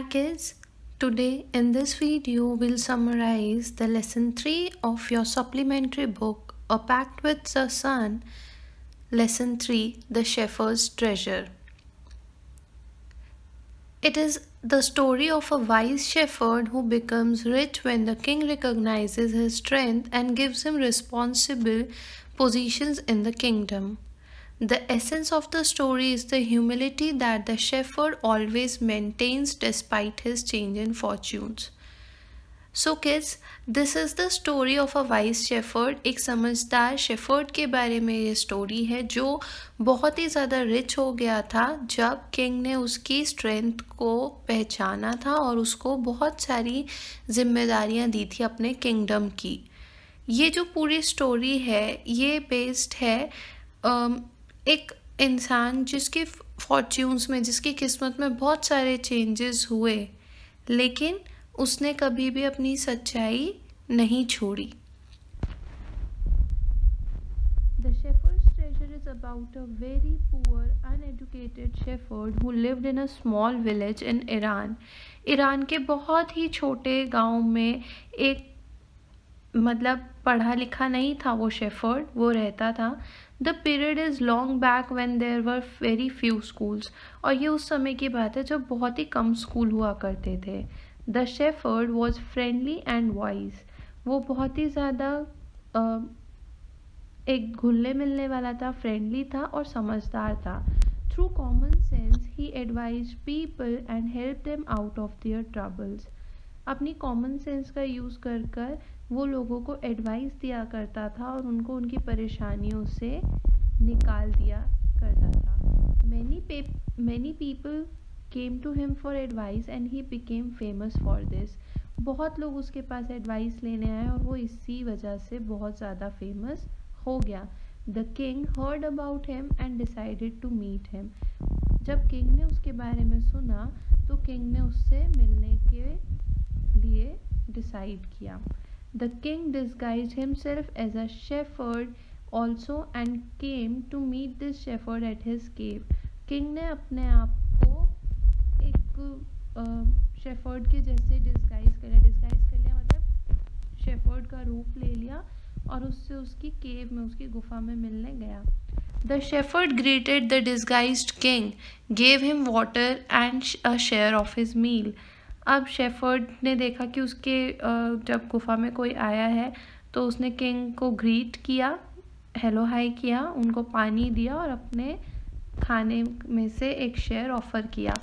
kids, today in this video we'll summarize the lesson 3 of your supplementary book A Pact with the Sun, lesson 3 The Shepherd's Treasure. It is the story of a wise shepherd who becomes rich when the king recognizes his strength and gives him responsible positions in the kingdom. The essence of the story is the humility that the shepherd always maintains despite his change in fortunes. So kids, this is the story of a wise shepherd. एक समझदार shepherd के बारे में ये story है जो बहुत ही ज़्यादा रिच हो गया था जब किंग ने उसकी स्ट्रेंथ को पहचाना था और उसको बहुत सारी जिम्मेदारियां दी थी अपने किंगडम की। ये जो पूरी स्टोरी है ये बेस्ड है एक इंसान जिसके फॉर्च्यून्स में, जिसकी किस्मत में बहुत सारे चेंजेस हुए, लेकिन उसने कभी भी अपनी सच्चाई नहीं छोड़ी। The Shepherd's Treasure is about a very poor, uneducated shepherd who lived in a small village in Iran. Iran के बहुत ही छोटे गांव में एक पढ़ा लिखा नहीं था वो शेफर्ड, वो रहता था। The period is long back when there were very few schools, और ये उस समय की बात है जब बहुत ही कम स्कूल हुआ करते थे। The shepherd was friendly and wise, वो बहुत ही ज़्यादा एक घुलने मिलने वाला था, फ्रेंडली था और समझदार था। Through common sense he advise people and help them out of their troubles. अपनी कॉमन सेंस का यूज़ कर कर वो लोगों को एडवाइस दिया करता था और उनको उनकी परेशानियों से निकाल दिया करता था। Many people came to him for advice and he became famous for this. बहुत लोग उसके पास एडवाइस लेने आए और वो इसी वजह से बहुत ज़्यादा फेमस हो गया। The king heard about him and decided to meet him. जब किंग ने उसके बारे में सुना तो किंग ने उससे मिलने के लिए डिसाइड किया। The king disguised himself as a shepherd also and came to meet this shepherd at his cave. King ने अपने आप को एक शेफर्ड के जैसे डिस्गाइज कर लिया मतलब शेफर्ड का रूप ले लिया और उससे उसकी केव में, उसकी गुफा में मिलने गया। The shepherd greeted the disguised king, gave him water and a share of his meal. अब शेफर्ड ने देखा कि उसके जब गुफा में कोई आया है तो उसने किंग को ग्रीट किया, हेलो हाई किया, उनको पानी दिया और अपने खाने में से एक शेयर ऑफर किया।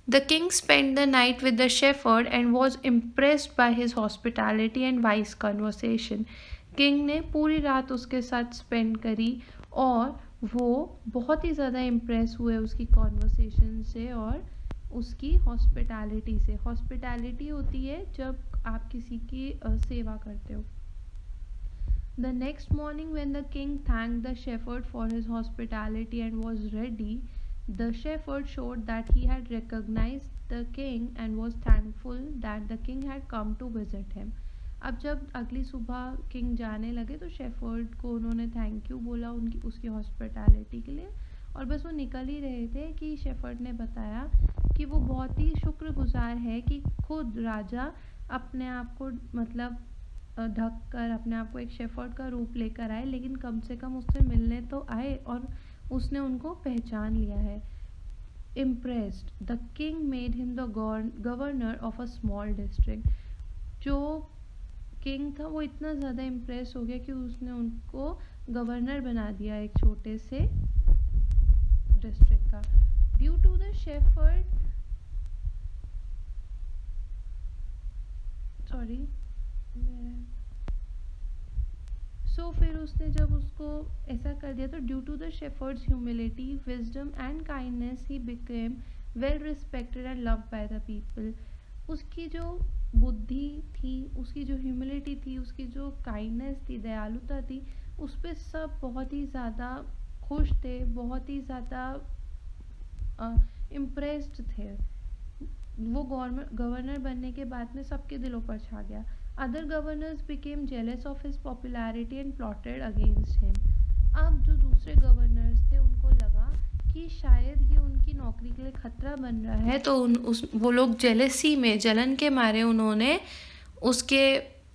The king spend the night with the shepherd and was impressed by his hospitality and wise conversation. King ने पूरी रात उसके साथ स्पेंड करी और वो बहुत ही ज़्यादा इम्प्रेस हुए उसकी कॉन्वर्सेशन से और उसकी हॉस्पिटैलिटी से। हॉस्पिटैलिटी होती है जब आप किसी की सेवा करते हो। The next morning when the king thanked the shepherd for his hospitality and was ready, the shepherd showed that he had recognised the king and was thankful that the king had come to visit him. अब जब अगली सुबह king जाने लगे तो shepherd को उन्होंने thank you बोला उसकी हॉस्पिटैलिटी के लिए, और बस वो निकल ही रहे थे कि शेफर्ड ने बताया कि वो बहुत ही शुक्रगुजार है कि खुद राजा अपने आप को ढक कर अपने आप को एक शेफर्ड का रूप लेकर आए, लेकिन कम से कम उससे मिलने तो आए और उसने उनको पहचान लिया है। Impressed, the king made him the governor of a small district. जो किंग था वो इतना ज़्यादा इम्प्रेस हो गया कि उसने उनको गवर्नर बना दिया एक छोटे से डिस्ट्रिक्ट का। ड्यू टू द शेफर्ड फिर उसने जब उसको ऐसा कर दिया तो due to the shepherd's humility, wisdom and kindness he became well respected and loved by the people. उसकी जो बुद्धि थी, उसकी जो ह्यूमिलिटी थी, उसकी जो काइंडनेस थी, दयालुता थी, उस पर सब बहुत ही ज़्यादा खुश थे, बहुत ही ज़्यादा इम्प्रेस्ड थे। वो गवर्नर बनने के बाद में सबके दिलों पर छा गया। Other governors became jealous of his popularity and plotted against him. अब जो दूसरे गवर्नर्स थे उनको लगा कि शायद ये उनकी नौकरी के लिए खतरा बन रहा है, तो वो लोग जेलेसी में, जलन के मारे उन्होंने उसके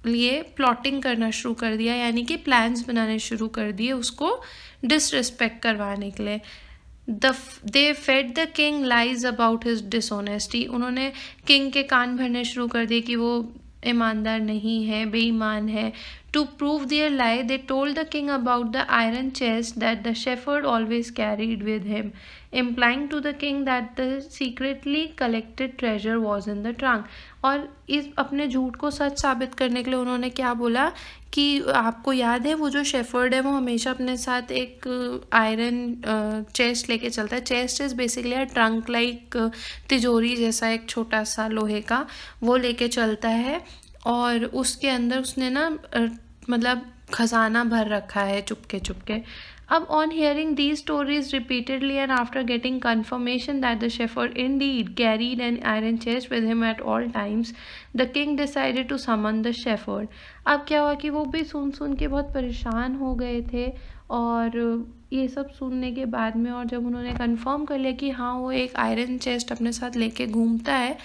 लिए प्लॉटिंग करना शुरू कर दिया, यानी कि प्लान्स बनाने शुरू कर दिए उसको डिसरिस्पेक्ट करवाने के लिए। They fed the king lies about his dishonesty, उन्होंने किंग के कान भरने शुरू कर दिए कि वो ईमानदार नहीं है, बेईमान है। To prove their lie, they told the king about the iron chest that the shepherd always carried with him, implying to the king that the secretly collected treasure was in the trunk. और इस अपने झूठ को सच साबित करने के लिए उन्होंने क्या बोला कि आपको याद है वो जो शेफर्ड है वो हमेशा अपने साथ एक आयरन चेस्ट लेके चलता है। Chest is basically a trunk like, तिजोरी जैसा एक छोटा सा लोहे का, वो लेके चलता है और उसके अंदर उसने ना मतलब खजाना भर रखा है चुपके चुपके। अब on hearing these stories repeatedly and after getting confirmation that the shepherd indeed carried an iron chest with him at all times, the king decided to summon the shepherd. अब क्या हुआ कि वो भी सुन के बहुत परेशान हो गए थे, और ये सब सुनने के बाद में, और जब उन्होंने कंफर्म कर लिया कि हाँ वो एक आयरन चेस्ट अपने साथ लेके घूमता है,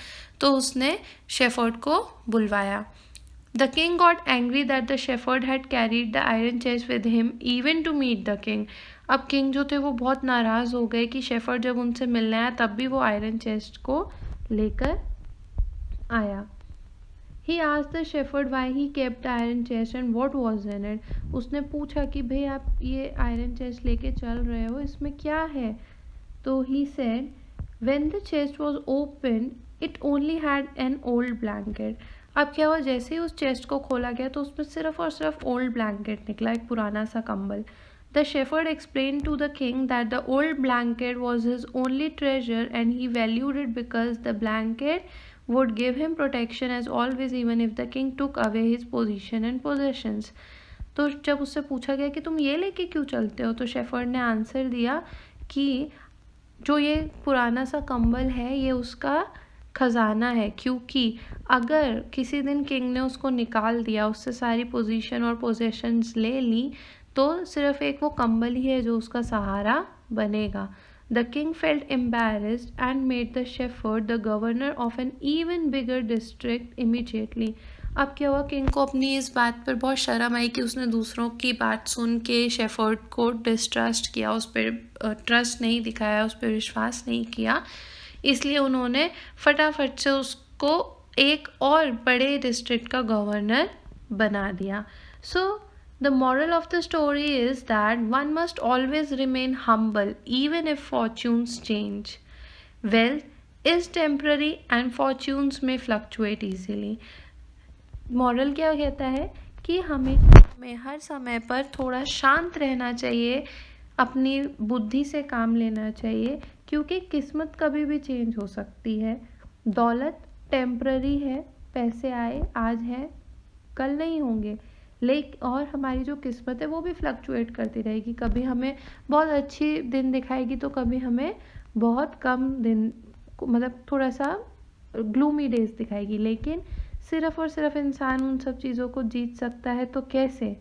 तो उसने शेफर्ड को बुलवाया। The king got angry that the shepherd had carried the iron chest with him even to meet the king. अब किंग जो थे वो बहुत नाराज़ हो गए कि शेफर्ड जब उनसे मिलने आया तब भी वो आयरन चेस्ट को लेकर आया। He asked the shepherd why he kept the iron chest and what was in it. उसने पूछा कि भाई आप ये आयरन चेस्ट लेके चल रहे हो, इसमें क्या है? तो he said, when the chest was opened, it only had an old blanket. अब क्या हुआ, जैसे ही उस चेस्ट को खोला गया तो उसमें सिर्फ और सिर्फ ओल्ड ब्लैंकेट निकला, एक पुराना सा कंबल। The shepherd explain to the king that the old blanket was his only treasure and he valued it because the blanket would give him protection as always even if the king took away his position and possessions. तो जब उससे पूछा गया कि तुम ये लेके क्यों चलते हो, तो शेफर्ड ने आंसर दिया कि जो ये पुराना सा कंबल है ये उसका खजाना है, क्योंकि अगर किसी दिन किंग ने उसको निकाल दिया, उससे सारी पोजीशन और पोजेशंस ले ली, तो सिर्फ एक वो कंबल ही है जो उसका सहारा बनेगा। The king felt embarrassed and made the shepherd the governor of an even bigger district immediately. अब क्या हुआ, किंग को अपनी इस बात पर बहुत शर्म आई कि उसने दूसरों की बात सुन के शेफर्ड को डिस्ट्रस्ट किया, उस पर ट्रस्ट नहीं दिखाया, उस पर विश्वास नहीं किया, इसलिए उन्होंने फटाफट से उसको एक और बड़े डिस्ट्रिक्ट का गवर्नर बना दिया। So the moral of the story is that one must always remain humble even if fortunes change. Wealth is temporary and fortunes में फ्लक्चुएट ईजीली। मॉरल क्या कहता है कि हमें हर समय पर थोड़ा शांत रहना चाहिए, अपनी बुद्धि से काम लेना चाहिए, क्योंकि किस्मत कभी भी चेंज हो सकती है। दौलत टेम्पररी है, पैसे आए आज है कल नहीं होंगे, लेकिन और हमारी जो किस्मत है वो भी फ्लक्चुएट करती रहेगी, कभी हमें बहुत अच्छी दिन दिखाएगी तो कभी हमें बहुत कम दिन, मतलब थोड़ा सा ग्लूमी डेज दिखाएगी। लेकिन सिर्फ और सिर्फ इंसान उन सब चीज़ों को जीत सकता है तो कैसे,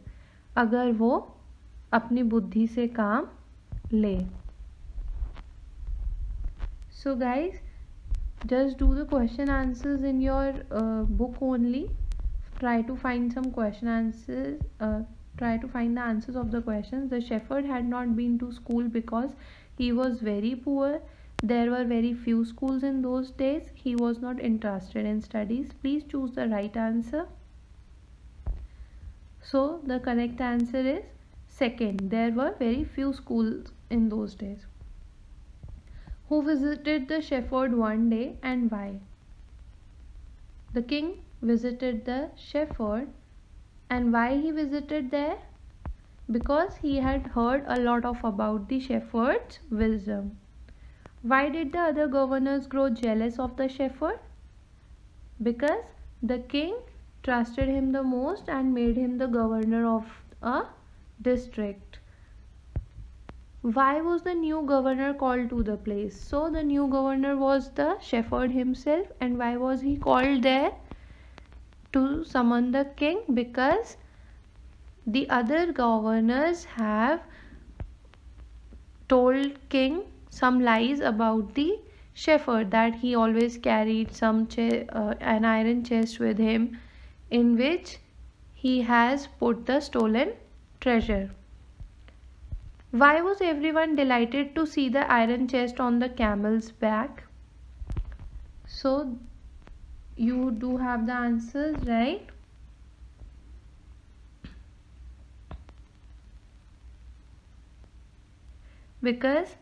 अगर वो अपनी बुद्धि से काम ले। So guys, just do the question answers in your book only. Try to find some question answers. Try to find the answers of the questions. The shepherd had not been to school because he was very poor. There were very few schools in those days. He was not interested in studies. Please choose the right answer. So the correct answer is second. There were very few schools in those days. Who visited the shepherd one day and why? The king visited the shepherd, and why he visited there? Because he had heard a lot about the shepherd's wisdom. Why did the other governors grow jealous of the shepherd? Because the king trusted him the most and made him the governor of a district. Why was the new governor called to the place? So the new governor was the shepherd himself. And why was he called there? To summon the king, because the other governors have told king some lies about the shepherd, that he always carried an iron chest with him in which he has put the stolen treasure. Why was everyone delighted to see the iron chest on the camel's back? So you do have the answers, right? Because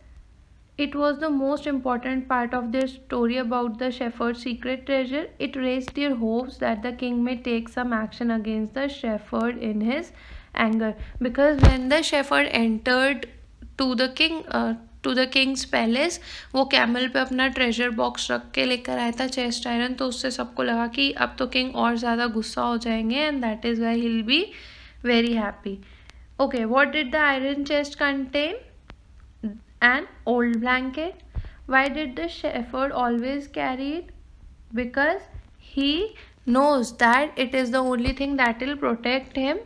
it was the most important part of their story about the shepherd's secret treasure. It raised their hopes that the king may take some action against the shepherd in his anger. Because when the shepherd entered to the king's palace, वो camel पे अपना treasure box रख के लेकर आया था chest iron, तो उससे सबको लगा कि अब तो किंग और ज़्यादा गुस्सा हो जाएंगे, and that is why he will be very happy. Okay, what did the iron chest contain? An old blanket. Why did the shepherd always carry it? Because he knows that it is the only thing that will protect him.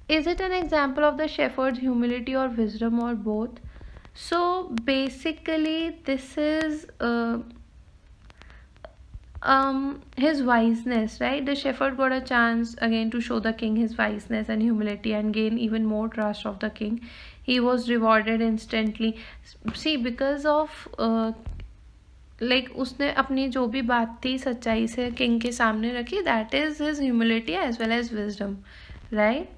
Is it an example of the shepherd's humility or wisdom, or both? So basically this is his wiseness, right? The shepherd got a chance again to show the king his wiseness and humility and gain even more trust of the king. He was rewarded instantly. See, because of like उसने अपनी जो भी बात थी सच्चाई से king के सामने रखी, that is his humility as well as wisdom, right?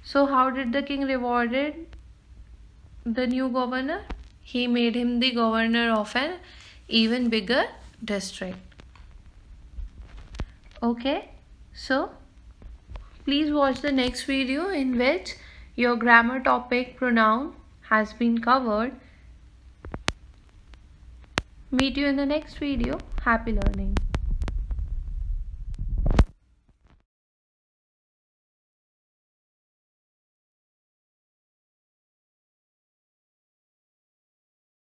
So how did the king rewarded the new governor? He made him the governor of an even bigger district. Okay, so please watch the next video in which your grammar topic pronoun has been covered. Meet you in the next video. Happy learning.